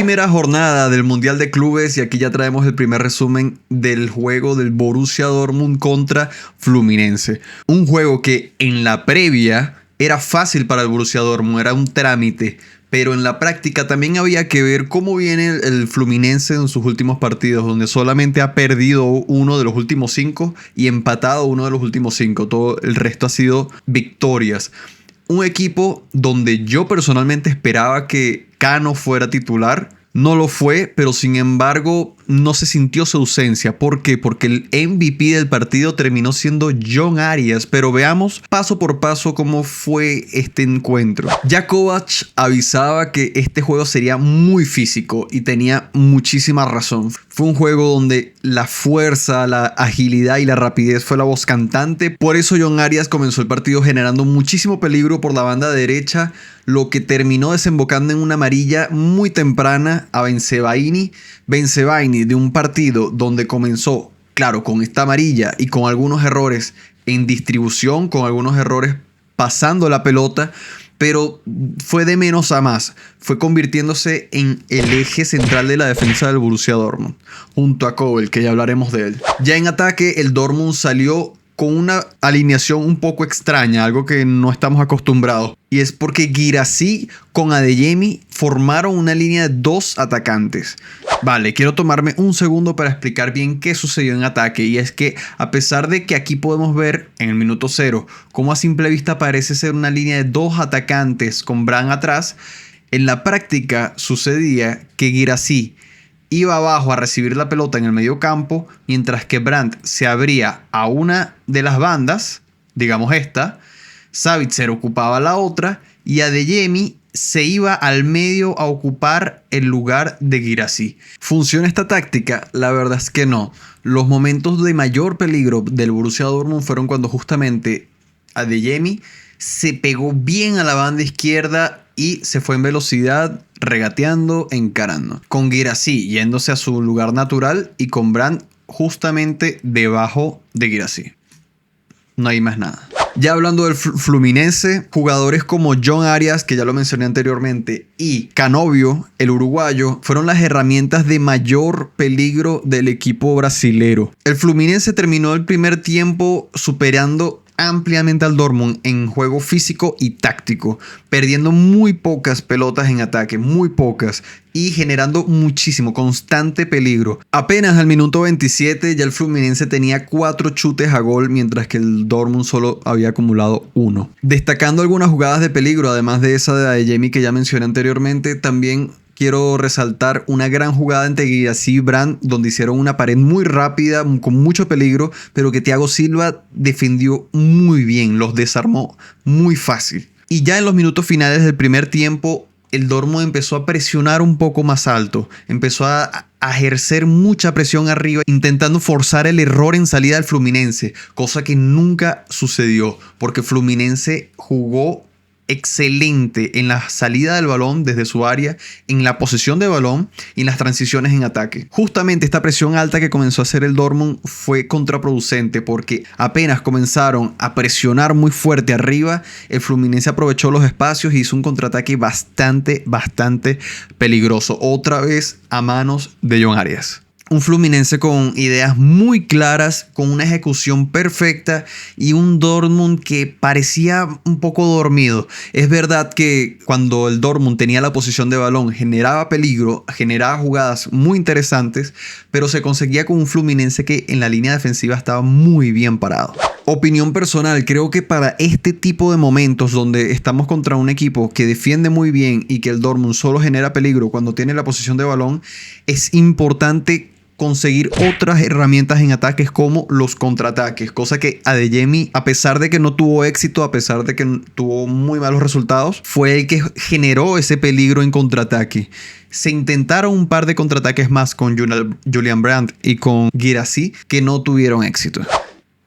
Primera jornada del Mundial de Clubes y aquí ya traemos el primer resumen del juego del Borussia Dortmund contra Fluminense. Un juego que en la previa era fácil para el Borussia Dortmund, era un trámite, pero en la práctica también había que ver cómo viene el Fluminense en sus últimos partidos, donde solamente ha perdido uno de los últimos 5 y empatado uno de los últimos 5. Todo el resto ha sido victorias. Un equipo donde yo personalmente esperaba que Cano fuera titular. No lo fue, pero sin embargo no se sintió su ausencia. ¿Por qué? Porque el MVP del partido terminó siendo John Arias. Pero veamos paso por paso cómo fue este encuentro. Ya Kovac avisaba que este juego sería muy físico y tenía muchísima razón. Fue un juego donde la fuerza, la agilidad y la rapidez fue la voz cantante. Por eso John Arias comenzó el partido generando muchísimo peligro por la banda derecha, lo que terminó desembocando en una amarilla muy temprana a Bensebaini. Bensebaini, de un partido donde comenzó, claro, con esta amarilla y con algunos errores en distribución, con algunos errores pasando la pelota, pero fue de menos a más. Fue convirtiéndose en el eje central de la defensa del Borussia Dortmund, junto a Kobel, que ya hablaremos de él. Ya en ataque, el Dortmund salió con una alineación un poco extraña, algo que no estamos acostumbrados. Y es porque Guirassy con Adeyemi formaron una línea de 2 atacantes. Vale, quiero tomarme un segundo para explicar bien qué sucedió en ataque. Y es que a pesar de que aquí podemos ver en el minuto 0 cómo a simple vista parece ser una línea de 2 atacantes con Brandt atrás, en la práctica sucedía que Guirassy iba abajo a recibir la pelota en el medio campo, mientras que Brandt se abría a una de las bandas, digamos esta, Sabitzer ocupaba la otra y Adeyemi se iba al medio a ocupar el lugar de Guirassy. ¿Funciona esta táctica? La verdad es que no. Los momentos de mayor peligro del Borussia Dortmund fueron cuando justamente Adeyemi se pegó bien a la banda izquierda y se fue en velocidad, regateando, encarando. Con Guirassy yéndose a su lugar natural y con Brandt justamente debajo de Guirassy. No hay más nada. Ya hablando del Fluminense, jugadores como John Arias, que ya lo mencioné anteriormente, y Canovio, el uruguayo, fueron las herramientas de mayor peligro del equipo brasilero. El Fluminense terminó el primer tiempo superando ampliamente al Dortmund en juego físico y táctico, perdiendo muy pocas pelotas en ataque, muy pocas, y generando muchísimo, constante peligro. Apenas al minuto 27 ya el Fluminense tenía 4 chutes a gol, mientras que el Dortmund solo había acumulado 1. Destacando algunas jugadas de peligro, además de esa de Adeyemi que ya mencioné anteriormente, también quiero resaltar una gran jugada entre Guirassy y Brandt, donde hicieron una pared muy rápida, con mucho peligro, pero que Thiago Silva defendió muy bien, los desarmó muy fácil. Y ya en los minutos finales del primer tiempo, el Dortmund empezó a presionar un poco más alto, empezó a ejercer mucha presión arriba, intentando forzar el error en salida del Fluminense, cosa que nunca sucedió, porque Fluminense jugó excelente en la salida del balón desde su área, en la posesión de balón y en las transiciones en ataque. Justamente esta presión alta que comenzó a hacer el Dortmund fue contraproducente, porque apenas comenzaron a presionar muy fuerte arriba, el Fluminense aprovechó los espacios y hizo un contraataque bastante peligroso, otra vez a manos de John Arias. Un Fluminense con ideas muy claras, con una ejecución perfecta y un Dortmund que parecía un poco dormido. Es verdad que cuando el Dortmund tenía la posición de balón generaba peligro, generaba jugadas muy interesantes, pero se conseguía con un Fluminense que en la línea defensiva estaba muy bien parado. Opinión personal, creo que para este tipo de momentos donde estamos contra un equipo que defiende muy bien y que el Dortmund solo genera peligro cuando tiene la posición de balón, es importante conseguir otras herramientas en ataques como los contraataques, cosa que Adeyemi, a pesar de que no tuvo éxito, a pesar de que tuvo muy malos resultados, fue el que generó ese peligro en contraataque. Se intentaron un par de contraataques más con Julian Brandt y con Guirassy que no tuvieron éxito.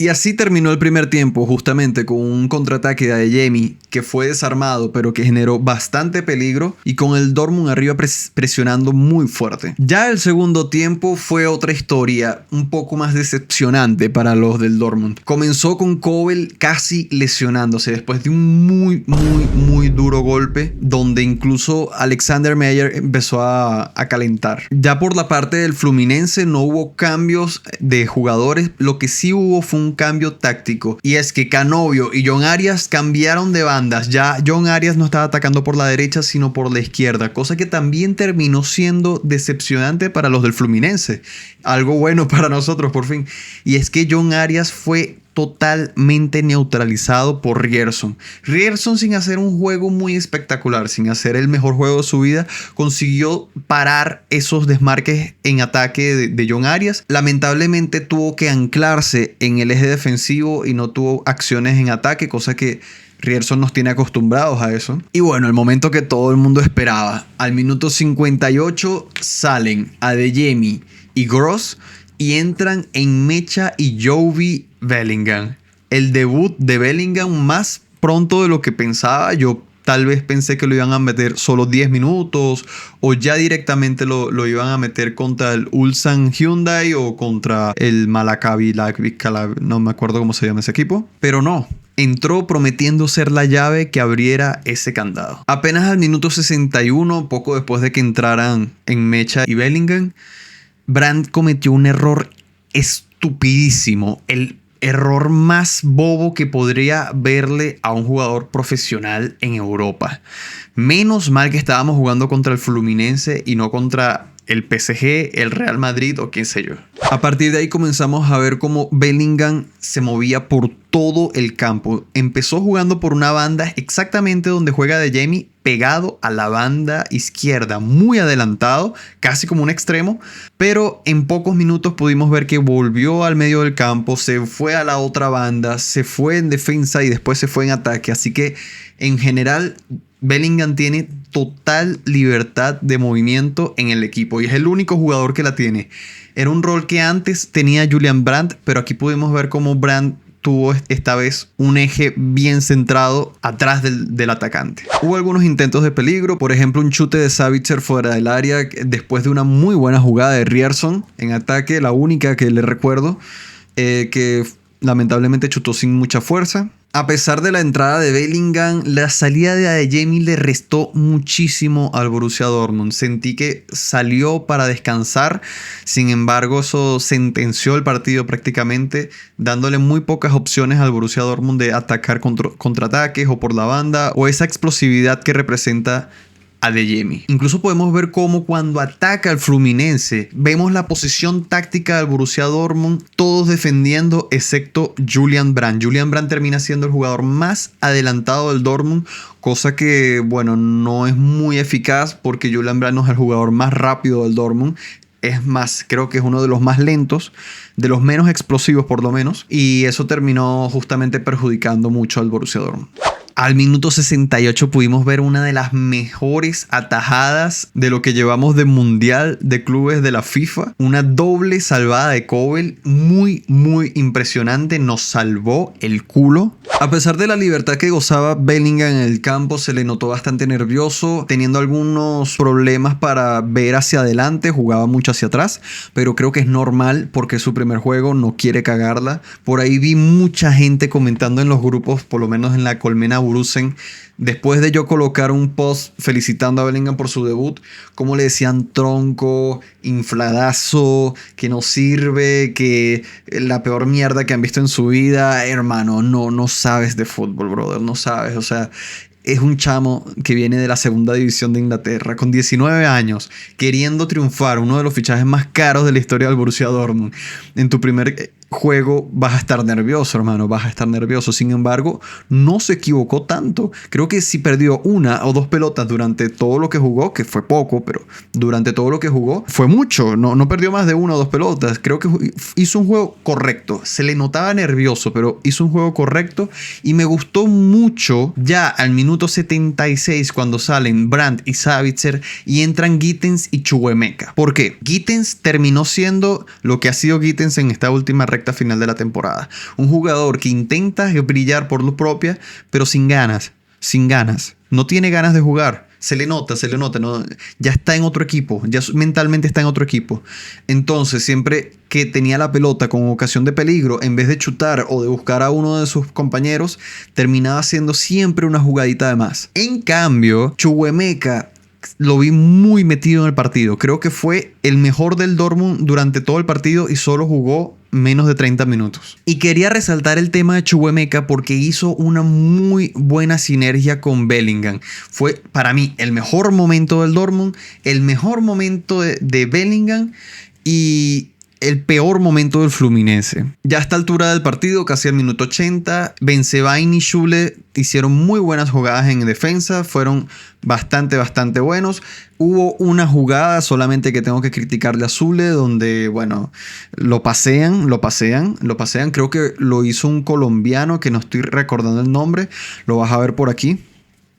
Y así terminó el primer tiempo, justamente con un contraataque de Adeyemi que fue desarmado, pero que generó bastante peligro, y con el Dortmund arriba presionando muy fuerte. Ya el segundo tiempo fue otra historia, un poco más decepcionante para los del Dortmund. Comenzó con Kobel casi lesionándose después de un muy duro golpe, donde incluso Alexander Meyer empezó a calentar. Ya por la parte del Fluminense no hubo cambios de jugadores, lo que sí hubo fue un cambio táctico, y es que Canovio y John Arias cambiaron de bandas. Ya John Arias no estaba atacando por la derecha sino por la izquierda, cosa que también terminó siendo decepcionante para los del Fluminense. Algo bueno para nosotros por fin, y es que John Arias fue totalmente neutralizado por Ryerson. Ryerson, sin hacer un juego muy espectacular, sin hacer el mejor juego de su vida, consiguió parar esos desmarques en ataque de John Arias. Lamentablemente tuvo que anclarse en el eje defensivo y no tuvo acciones en ataque, cosa que Ryerson nos tiene acostumbrados a eso. Y bueno, el momento que todo el mundo esperaba. Al minuto 58 salen Adeyemi y Gross y entran en Mecha y Jovi Bellingham. El debut de Bellingham más pronto de lo que pensaba. Yo tal vez pensé que lo iban a meter solo 10 minutos o ya directamente lo iban a meter contra el Ulsan Hyundai o contra el Maccabi, no me acuerdo cómo se llama ese equipo. Pero no. Entró prometiendo ser la llave que abriera ese candado. Apenas al minuto 61, poco después de que entraran en Mecha y Bellingham, Brandt cometió un error estupidísimo. El error más bobo que podría verle a un jugador profesional en Europa. Menos mal que estábamos jugando contra el Fluminense y no contra el PSG, el Real Madrid o quién sé yo. A partir de ahí comenzamos a ver cómo Bellingham se movía por todo el campo. Empezó jugando por una banda exactamente donde juega Adeyemi, pegado a la banda izquierda, muy adelantado, casi como un extremo, pero en pocos minutos pudimos ver que volvió al medio del campo, se fue a la otra banda, se fue en defensa y después se fue en ataque. Así que en general Bellingham tiene total libertad de movimiento en el equipo y es el único jugador que la tiene. Era un rol que antes tenía Julian Brandt, pero aquí pudimos ver cómo Brandt tuvo esta vez un eje bien centrado atrás del atacante. Hubo algunos intentos de peligro, por ejemplo un chute de Savitzer fuera del área después de una muy buena jugada de Ryerson en ataque, la única que le recuerdo, que lamentablemente chutó sin mucha fuerza. A pesar de la entrada de Bellingham, la salida de Adeyemi le restó muchísimo al Borussia Dortmund. Sentí que salió para descansar, sin embargo eso sentenció el partido prácticamente, dándole muy pocas opciones al Borussia Dortmund de atacar contraataques o por la banda o esa explosividad que representa Adeyemi. Incluso podemos ver cómo cuando ataca al Fluminense, vemos la posición táctica del Borussia Dortmund, todos defendiendo excepto Julian Brandt. Julian Brandt termina siendo el jugador más adelantado del Dortmund, cosa que, bueno, no es muy eficaz porque Julian Brandt no es el jugador más rápido del Dortmund. Es más, creo que es uno de los más lentos, de los menos explosivos por lo menos, y eso terminó justamente perjudicando mucho al Borussia Dortmund. Al minuto 68 pudimos ver una de las mejores atajadas de lo que llevamos de Mundial de Clubes de la FIFA. Una doble salvada de Kobel muy impresionante. Nos salvó el culo. A pesar de la libertad que gozaba Bellingham en el campo, se le notó bastante nervioso, teniendo algunos problemas para ver hacia adelante. Jugaba mucho hacia atrás, pero creo que es normal porque es su primer juego, no quiere cagarla. Por ahí vi mucha gente comentando en los grupos, por lo menos en la Colmena Borussen, después de yo colocar un post felicitando a Bellingham por su debut, como le decían tronco, infladazo, que no sirve, que la peor mierda que han visto en su vida. Hermano, no sabes de fútbol, brother, no sabes, o sea, es un chamo que viene de la segunda división de Inglaterra con 19 años, queriendo triunfar, uno de los fichajes más caros de la historia del Borussia Dortmund. En tu primer juego vas a estar nervioso, hermano, vas a estar nervioso. Sin embargo, no se equivocó tanto. Creo que si perdió una o dos pelotas durante todo lo que jugó, que fue poco, pero durante todo lo que jugó fue mucho. No perdió más de una o dos pelotas. Creo que hizo un juego correcto. Se le notaba nervioso, pero hizo un juego correcto y me gustó mucho ya al minuto 76 cuando salen Brandt y Savitzer y entran Gittens y Chukwuemeka. ¿Por qué? Gittens terminó siendo lo que ha sido Gittens en esta última recta recta final de la temporada. Un jugador que intenta brillar por luz propia, pero sin ganas. No tiene ganas de jugar. Se le nota, no, ya está en otro equipo, ya mentalmente está en otro equipo. Entonces, siempre que tenía la pelota con ocasión de peligro, en vez de chutar o de buscar a uno de sus compañeros, terminaba haciendo siempre una jugadita de más. En cambio, Chukwuemeka lo vi muy metido en el partido. Creo que fue el mejor del Dortmund durante todo el partido y solo jugó menos de 30 minutos. Y quería resaltar el tema de Chukwuemeka porque hizo una muy buena sinergia con Bellingham. Fue para mí el mejor momento del Dortmund, el mejor momento de Bellingham y el peor momento del Fluminense. Ya a esta altura del partido, casi al minuto 80, Bensebaini y Süle hicieron muy buenas jugadas en defensa, fueron bastante buenos. Hubo una jugada solamente que tengo que criticarle a Süle, donde, bueno, lo pasean. Creo que lo hizo un colombiano que no estoy recordando el nombre, lo vas a ver por aquí.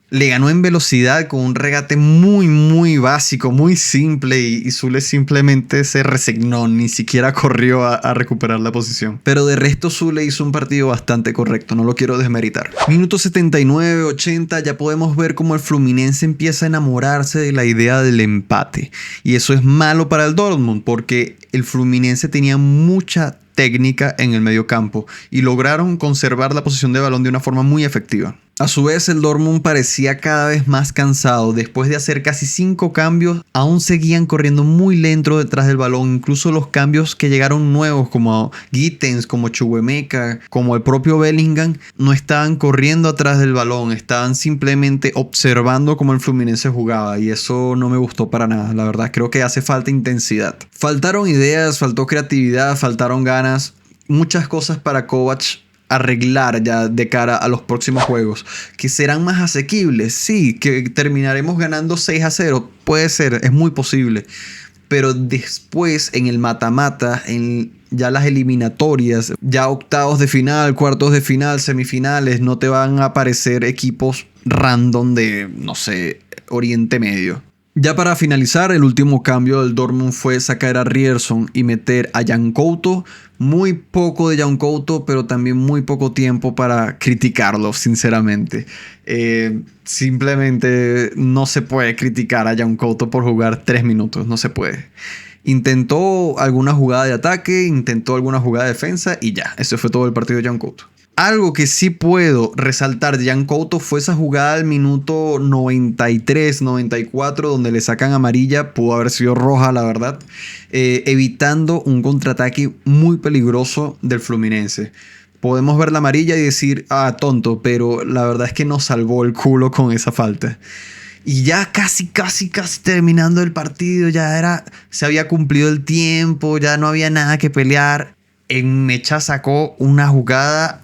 Le ganó en velocidad con un regate muy básico, muy simple y Süle simplemente se resignó, ni siquiera corrió a recuperar la posición. Pero de resto Süle hizo un partido bastante correcto, no lo quiero desmeritar. Minuto 79, 80, ya podemos ver cómo el Fluminense empieza a enamorarse de la idea del empate. Y eso es malo para el Dortmund porque el Fluminense tenía mucha técnica en el mediocampo y lograron conservar la posición de balón de una forma muy efectiva. A su vez, el Dortmund parecía cada vez más cansado. Después de hacer casi 5 cambios, aún seguían corriendo muy lento detrás del balón. Incluso los cambios que llegaron nuevos, como Gittens, como Chukwuemeka, como el propio Bellingham, no estaban corriendo atrás del balón. Estaban simplemente observando cómo el Fluminense jugaba. Y eso no me gustó para nada. La verdad, creo que hace falta intensidad. Faltaron ideas, faltó creatividad, faltaron ganas. Muchas cosas para Kovac arreglar ya de cara a los próximos juegos, que serán más asequibles. Sí, que terminaremos ganando 6-0, puede ser, es muy posible, pero después en el mata-mata, en ya las eliminatorias, ya octavos de final, cuartos de final, semifinales, no te van a aparecer equipos random de, no sé, Oriente Medio. Ya para finalizar, el último cambio del Dortmund fue sacar a Ryerson y meter a Jan Couto. Muy poco de Jan Couto, pero también muy poco tiempo para criticarlo, sinceramente. Simplemente no se puede criticar a Jan Couto por jugar 3 minutos, no se puede. Intentó alguna jugada de ataque, intentó alguna jugada de defensa y ya, eso fue todo el partido de Jan Couto. Algo que sí puedo resaltar de Jan Couto fue esa jugada al minuto 93, 94, donde le sacan amarilla, pudo haber sido roja, la verdad, evitando un contraataque muy peligroso del Fluminense. Podemos ver la amarilla y decir, tonto, pero la verdad es que nos salvó el culo con esa falta. Y ya casi terminando el partido, se había cumplido el tiempo, ya no había nada que pelear. En Mecha sacó una jugada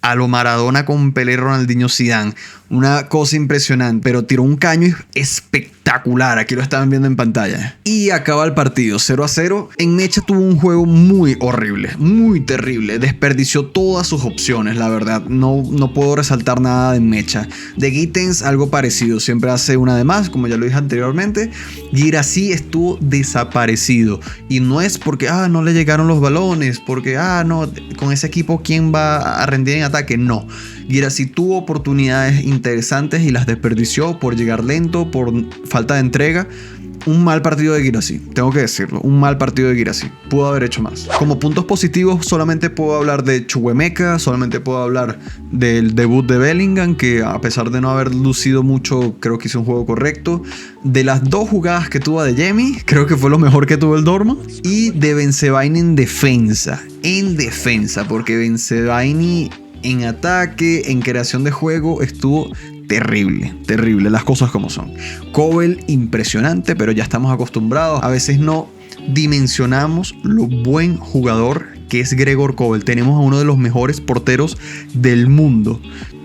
a lo Maradona con Pelé, Ronaldinho, Zidane. Una cosa impresionante, pero tiró un caño espectacular. Aquí lo estaban viendo en pantalla. Y acaba el partido 0-0. En Mecha tuvo un juego muy horrible, muy terrible. Desperdició todas sus opciones, la verdad. No puedo resaltar nada de Mecha. De Gittens, algo parecido. Siempre hace una de más, como ya lo dije anteriormente. Guirassy estuvo desaparecido. Y no es porque, no le llegaron los balones. Porque, no, con ese equipo, ¿quién va a rendir en ataque? No. Guirassy tuvo oportunidades interesantes y las desperdició por llegar lento, por falta de entrega. Un mal partido de Guirassy, tengo que decirlo. Un mal partido de Guirassy. Pudo haber hecho más. Como puntos positivos, solamente puedo hablar de Chukwuemeka, solamente puedo hablar del debut de Bellingham, que a pesar de no haber lucido mucho, creo que hizo un juego correcto. De las 2 jugadas que tuvo de Yemi, creo que fue lo mejor que tuvo el Dortmund. Y de Bensebaini en defensa, porque Bensebaini en ataque, en creación de juego, estuvo terrible, las cosas como son. Kobel, impresionante, pero ya estamos acostumbrados. A veces no dimensionamos lo buen jugador que es Gregor Kobel. Tenemos a uno de los mejores porteros del mundo.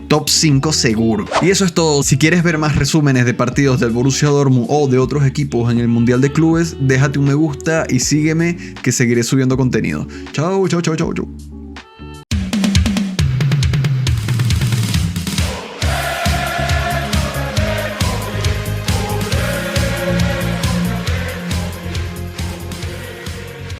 Top 5 seguro. Y eso es todo. Si quieres ver más resúmenes de partidos del Borussia Dortmund o de otros equipos en el Mundial de Clubes, déjate un me gusta y sígueme, que seguiré subiendo contenido. Chau.